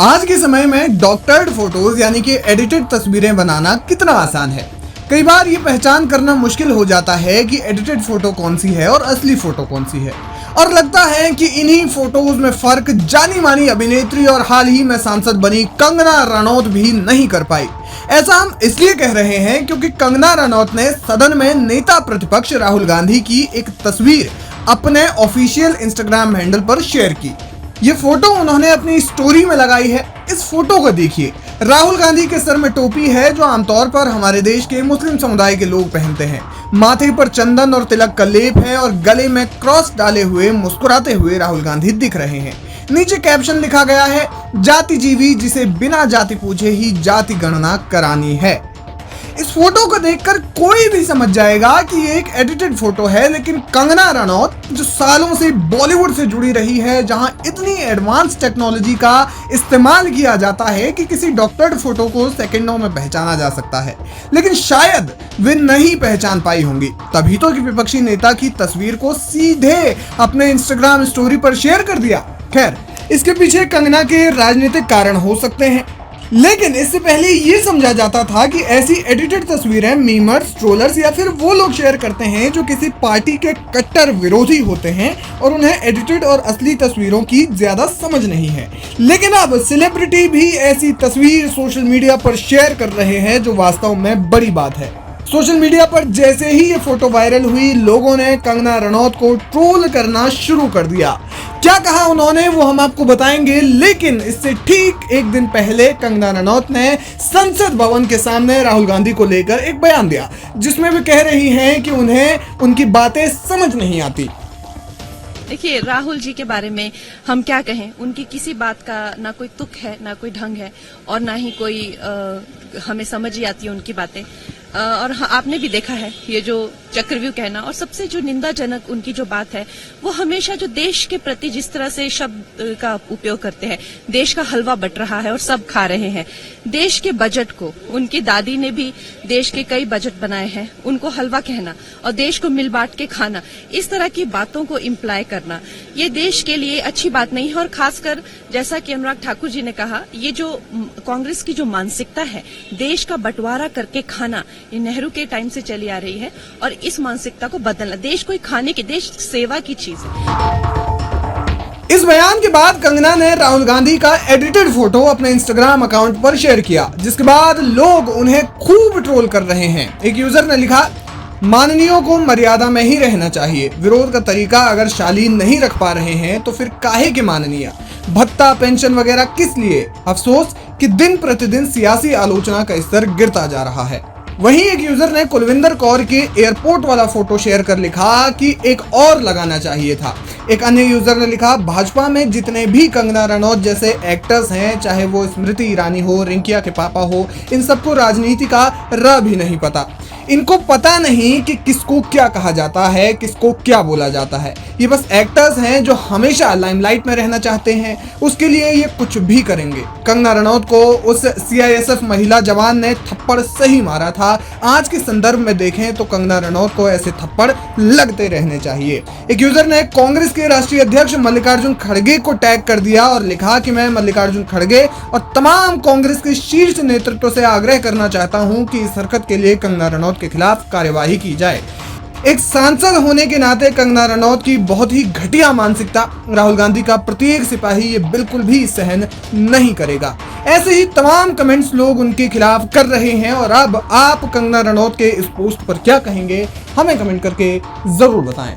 आज के समय में डॉक्टर्ड फोटोज यानी कि एडिटेड तस्वीरें बनाना कितना आसान है। कई बार ये पहचान करना मुश्किल हो जाता है कि एडिटेड फोटो कौन सी है और असली फोटो कौन सी है, और लगता है कि इन्हीं फोटोज में फर्क जानी मानी अभिनेत्री और हाल ही में सांसद बनी कंगना रनौत भी नहीं कर पाई। ऐसा हम इसलिए कह रहे हैं क्योंकि कंगना रनौत ने सदन में नेता प्रतिपक्ष राहुल गांधी की एक तस्वीर अपने ऑफिशियल इंस्टाग्राम हैंडल पर शेयर की। ये फोटो उन्होंने अपनी स्टोरी में लगाई है। इस फोटो को देखिए। राहुल गांधी के सर में टोपी है जो आमतौर पर हमारे देश के मुस्लिम समुदाय के लोग पहनते हैं। माथे पर चंदन और तिलक का लेप है और गले में क्रॉस डाले हुए मुस्कुराते हुए राहुल गांधी दिख रहे हैं। नीचे कैप्शन लिखा गया है, जाति जीवी जिसे बिना जाति पूछे ही जाति गणना करानी है। इस फोटो को देखकर कोई भी समझ जाएगा कि ये एक एडिटेड फोटो है, लेकिन कंगना रनौत जो सालों से बॉलीवुड से जुड़ी रही है, जहां इतनी एडवांस टेक्नोलॉजी का इस्तेमाल किया जाता है कि किसी डॉक्टर्ड फोटो को सेकंडों में पहचाना जा सकता है, लेकिन शायद वे नहीं पहचान पाई होंगी। तभी तो कि विपक्षी नेता की तस्वीर को सीधे अपने इंस्टाग्राम स्टोरी पर शेयर कर दिया। खैर, इसके पीछे कंगना के राजनीतिक कारण हो सकते हैं, लेकिन इससे पहले ये समझा जाता था कि ऐसी एडिटेड तस्वीरें मीमर्स, ट्रोलर्स या फिर वो लोग शेयर करते हैं जो किसी पार्टी के कट्टर विरोधी होते हैं और उन्हें एडिटेड और असली तस्वीरों की ज्यादा समझ नहीं है। लेकिन अब सेलिब्रिटी भी ऐसी तस्वीर सोशल मीडिया पर शेयर कर रहे हैं, जो वास्तव में बड़ी बात है। सोशल मीडिया पर जैसे ही ये फोटो वायरल हुई, लोगों ने कंगना रनौत को ट्रोल करना शुरू कर दिया। क्या कहा उन्होंने वो हम आपको बताएंगे, लेकिन इससे ठीक एक दिन पहले कंगना रनौत ने संसद भवन के सामने राहुल गांधी को लेकर एक बयान दिया, जिसमें वे कह रही हैं कि उन्हें उनकी बातें समझ नहीं आती। देखिए, राहुल जी के बारे में हम क्या कहें, उनकी किसी बात का ना कोई तुक है, ना कोई ढंग है, और ना ही कोई हमें समझ ही आती है उनकी बातें। और आपने भी देखा है ये जो चक्रव्यूह कहना, और सबसे जो निंदाजनक उनकी जो बात है, वो हमेशा जो देश के प्रति जिस तरह से शब्द का उपयोग करते हैं, देश का हलवा बट रहा है और सब खा रहे हैं। देश के बजट को, उनकी दादी ने भी देश के कई बजट बनाए हैं, उनको हलवा कहना और देश को मिल बांट के खाना, इस तरह की बातों को इम्प्लाई करना, ये देश के लिए अच्छी बात नहीं है। और खासकर जैसा कि अनुराग ठाकुर जी ने कहा, ये जो कांग्रेस की जो मानसिकता है, देश का बंटवारा करके खाना, ये नेहरू के टाइम से चली आ रही है, और इस मानसिकता को बदलना। देश कोई खाने की, देश सेवा की चीज है। इस बयान के बाद कंगना ने राहुल गांधी का एडिटेड फोटो अपने इंस्टाग्राम अकाउंट पर शेयर किया, जिसके बाद लोग उन्हें खूब ट्रोल कर रहे हैं। एक यूजर ने लिखा, माननीयों को मर्यादा में ही रहना चाहिए। विरोध का तरीका अगर शालीन नहीं रख पा रहे हैं तो फिर काहे के माननीय? भत्ता, पेंशन वगैरह किस लिए? अफसोस कि दिन प्रतिदिन सियासी आलोचना का स्तर गिरता जा रहा है। वहीं एक यूजर ने कुलविंदर कौर के एयरपोर्ट वाला फोटो शेयर कर लिखा कि एक और लगाना चाहिए था। एक अन्य यूजर ने लिखा, भाजपा में जितने भी कंगना रनौत जैसे एक्टर्स हैं, चाहे वो स्मृति ईरानी हो, रिंकिया के पापा हो, इन सबको राजनीति का र भी नहीं पता। इनको पता नहीं कि किसको क्या कहा जाता है, किसको क्या बोला जाता है। ये बस एक्टर्स हैं जो हमेशा लाइमलाइट में रहना चाहते हैं, उसके लिए ये कुछ भी करेंगे। कंगना रनौत को उस CISF महिला जवान ने थप्पड़ सही मारा था। आज के संदर्भ में देखें तो कंगना रनौत को ऐसे थप्पड़ लगते रहने चाहिए। एक यूजर ने कांग्रेस के राष्ट्रीय अध्यक्ष मल्लिकार्जुन खड़गे को टैग कर दिया और लिखा कि मैं मल्लिकार्जुन खड़गे और तमाम कांग्रेस के शीर्ष नेतृत्व से आग्रह करना चाहता हूं कि इस हरकत के लिए कंगना रनौत के खिलाफ कार्यवाही की जाए। एक सांसद होने के नाते कंगना रनौत की बहुत ही घटिया मानसिकता, राहुल गांधी का प्रत्येक सिपाही ये बिल्कुल भी सहन नहीं करेगा। ऐसे ही तमाम कमेंट्स लोग उनके खिलाफ कर रहे हैं, और अब आप कंगना रनौत के इस पोस्ट पर क्या कहेंगे, हमें कमेंट करके जरूर बताएं।